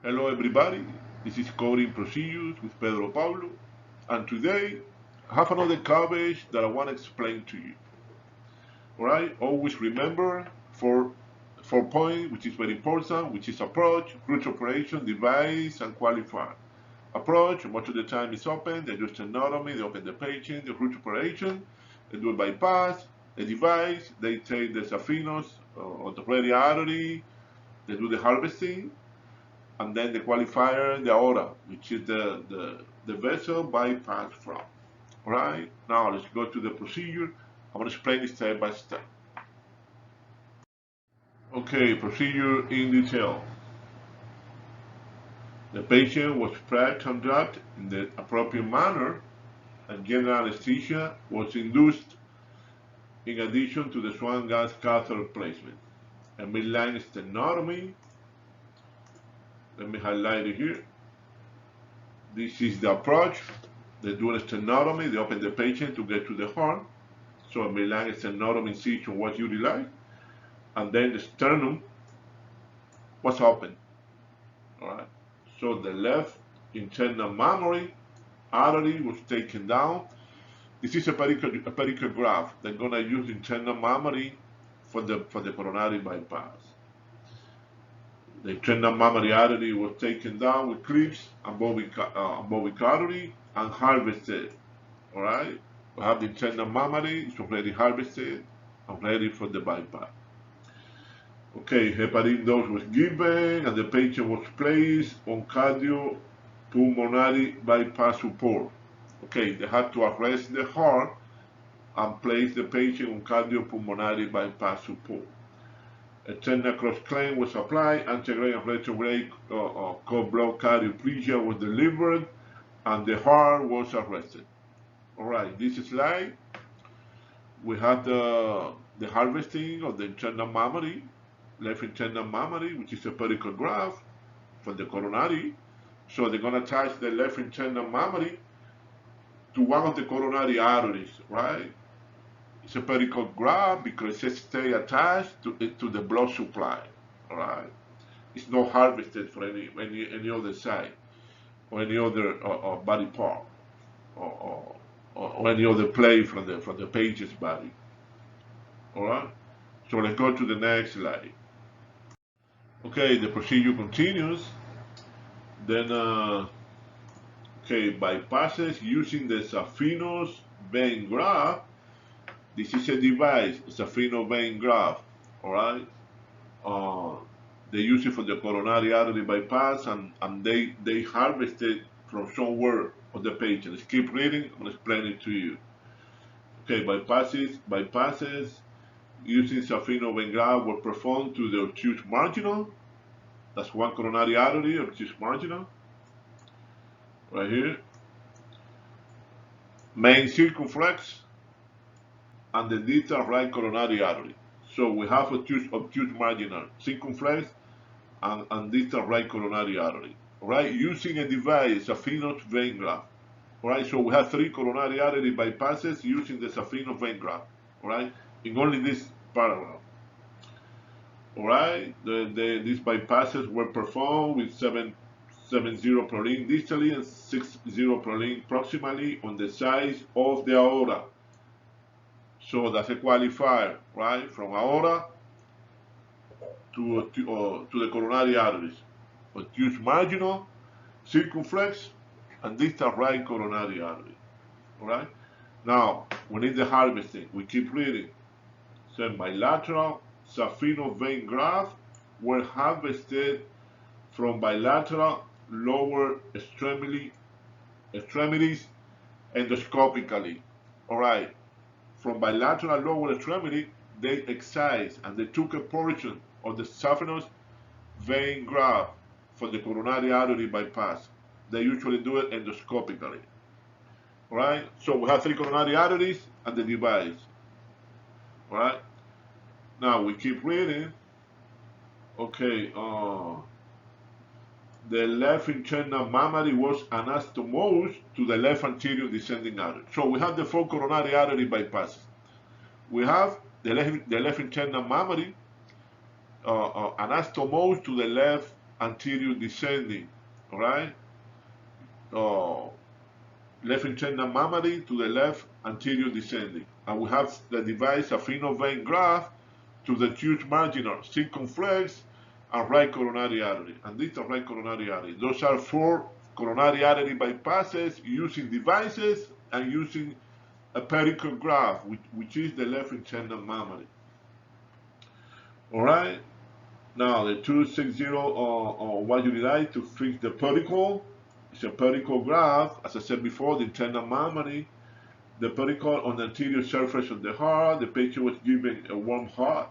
Hello everybody, this is Coding Procedures with Pedro Pablo, and today I have another coverage that I want to explain to you. Alright, always remember four points, which is very important, which is approach, root operation, device, and qualifier. Approach, most of the time is open, they do sternotomy, they open the patient, the root operation, they do a bypass, the device, they take the saphenous or the coronary artery, they do the harvesting, and then the qualifier, the aorta, which is the vessel bypass from. All right, now let's go to the procedure. I'm going to explain it step by step. Okay, procedure in detail. The patient was prepped and draped in the appropriate manner, and general anesthesia was induced in addition to the Swan Ganz catheter placement. A midline sternotomy. Let me highlight it here. This is the approach. They do a sternotomy, they open the patient to get to the heart. So a midline sternotomy incision was utilized. And then the sternum was open. Alright. So the left internal mammary artery was taken down. This is a pedicle graft. They're gonna use internal mammary for the coronary bypass. The internal mammary artery was taken down with clips and Bovie artery and harvested. All right, we have the internal mammary, it's already harvested and ready for the bypass. Okay, heparin dose was given and the patient was placed on cardiopulmonary bypass support. Okay, they had to arrest the heart and place the patient on cardiopulmonary bypass support. A External cross-claim was applied, Antegrade and retrograde blood cardioplegia was delivered, and the heart was arrested. All right, this slide, we had the harvesting of the internal mammary, left internal mammary, which is a pedicle graft for the coronary. So they're going to attach the left internal mammary to one of the coronary arteries, right? It's a pedicle graft because it stays attached to the blood supply. All right, it's not harvested for any other side or any other body part or any other play from the patient's body. All right, so let's go to the next slide. Okay, the procedure continues. Then okay, bypasses using the saphenous vein graft. This is a device, it's a saphenous vein graft, all right? They use it for the coronary artery bypass, and they harvest it from somewhere of the patient. Let's keep reading, I'll explain it to you. Okay, bypasses using saphenous vein graft were performed to the obtuse marginal. That's one coronary artery, obtuse marginal, right here. Main circumflex, and the detal right coronary artery. So we have obtuse marginal, circumflex, and distal right coronary artery. Right, using a device, saphenous vein graft. Right, so we have 3 coronary artery bypasses using the saphenous vein graft. Right, in only this parallel. Right, these bypasses were performed with 7.0 prolene distally and 6.0 prolene proximally on the sides of the aorta. So that's a qualifier, right? From aorta to the coronary arteries. Obtuse marginal, circumflex, and distal right coronary artery. All right? Now, we need the harvesting. We keep reading. So bilateral saphenous vein graft were harvested from bilateral lower extremities endoscopically. All right? From bilateral lower extremity, they excised and they took a portion of the saphenous vein graft for the coronary artery bypass. They usually do it endoscopically. All right, so we have 3 coronary arteries and the device. All right, now we keep reading. Okay, the left internal mammary was anastomosed to the left anterior descending artery. So we have the 4 coronary artery bypasses. We have the left internal mammary anastomosed to the left anterior descending, all right? Left internal mammary to the left anterior descending. And we have the device saphenous vein graft to the obtuse marginal, circumflex, and right coronary artery. And these are right coronary artery. Those are 4 coronary artery bypasses using devices and using a pedicle graft, which is the left internal mammary. All right. Now the 260 or what you like to fix the pedicle. It's a pedicle graft, as I said before, the internal mammary. The pedicle on the anterior surface of the heart. The patient was given a warm heart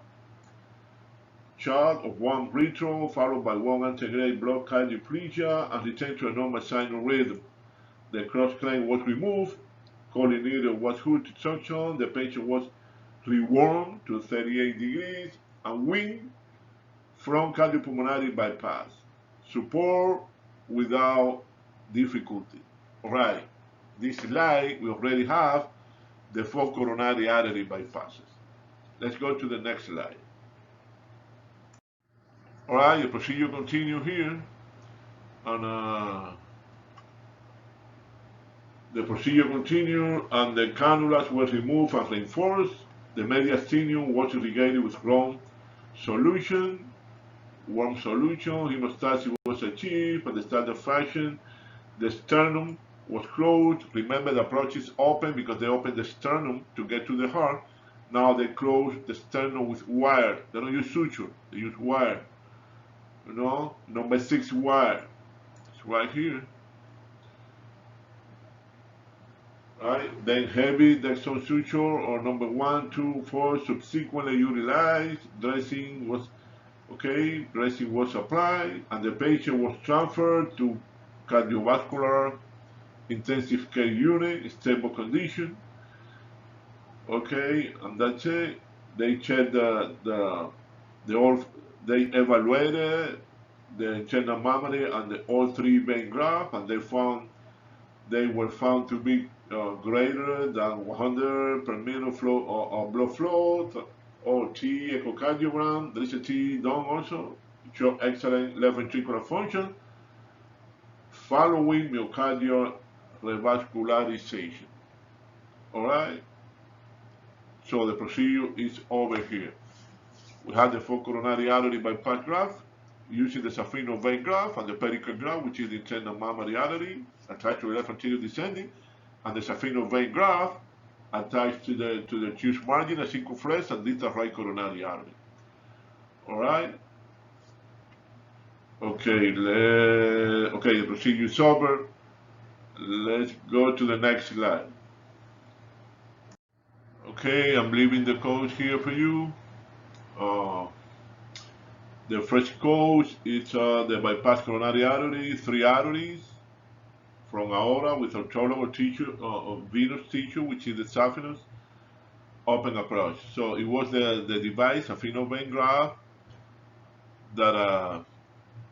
chart of 1 retro, followed by 1 antegrade block cardioplegia, and returned to a normal sinus rhythm. The cross claim was removed. Collineator was hood to suction. The patient was rewarmed to 38 degrees and weaned from cardiopulmonary bypass. Support without difficulty. All right, this slide we already have the 4 coronary artery bypasses. Let's go to the next slide. All right, the procedure continues here, and the procedure continued, and the cannulas were removed and reinforced. The mediastinum was irrigated with warm solution. Hemostasis was achieved at the standard fashion. The sternum was closed. Remember, the approach is open because they opened the sternum to get to the heart. Now they close the sternum with wire. They don't use suture, they use wire. You know, number 6 wire. It's right here. Right, then heavy Dexon suture or number 1, 2, 4 subsequently utilized. Dressing was applied, and the patient was transferred to cardiovascular intensive care unit, stable condition. Okay, and that's it. They checked they evaluated the internal mammary and all 3 vein graft, and they were found to be greater than 100 per minute flow or blood flow, or T echocardiogram. There is a T done also. It shows excellent left ventricular function following myocardial revascularization. All right. So the procedure is over here. We have the 4 coronary artery bypass graft using the saphenous vein graft and the pedicle graft, which is the internal mammary artery attached to the left anterior descending, and the saphenous vein graft attached to the obtuse marginal, circumflex, and distal right coronary artery. All right. Okay. The procedure is over. Let's go to the next slide. Okay, I'm leaving the codes here for you. The first code is the bypass coronary artery, 3 arteries from aorta with autologous tissue, venous tissue, which is the saphenous, open approach. So it was the device, a saphenous vein graft, that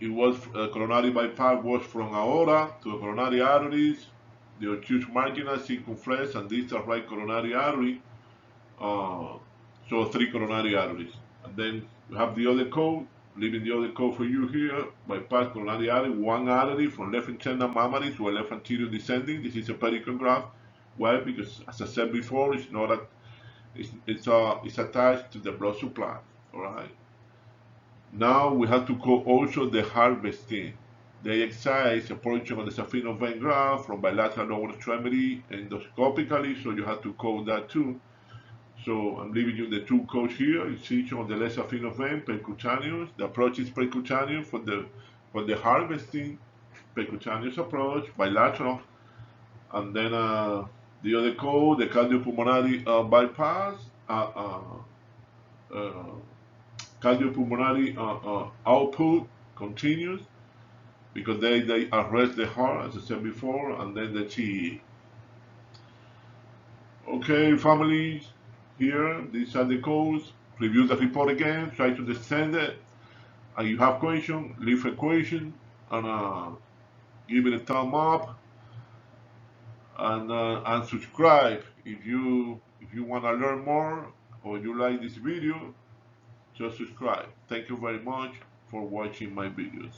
it was coronary bypass was from aorta to the coronary arteries, the obtuse marginal, circumflex, and distal right coronary artery. So 3 coronary arteries. And then we have the other code, leaving the other code for you here. Bypass coronary artery, 1 artery from left internal mammary to a left anterior descending. This is a pedicle graft. Why? Because, as I said before, it's not it's attached to the blood supply. All right. Now we have to code also the harvesting. They excise a portion of the saphenous vein graft from bilateral lower extremity endoscopically, so you have to code that too. So I'm leaving you the 2 codes here. Incision on the left saphenous vein, percutaneous. The approach is percutaneous for the harvesting, percutaneous approach, bilateral. And then the other code, the cardiopulmonary bypass, cardiopulmonary output continues because they arrest the heart, as I said before, and then the TE. Okay, families. Here, these are the codes. Review the report again, try to understand it. And you have question, leave a question, and give it a thumb up, and subscribe if you want to learn more or you like this video. Just subscribe. Thank you very much for watching my videos.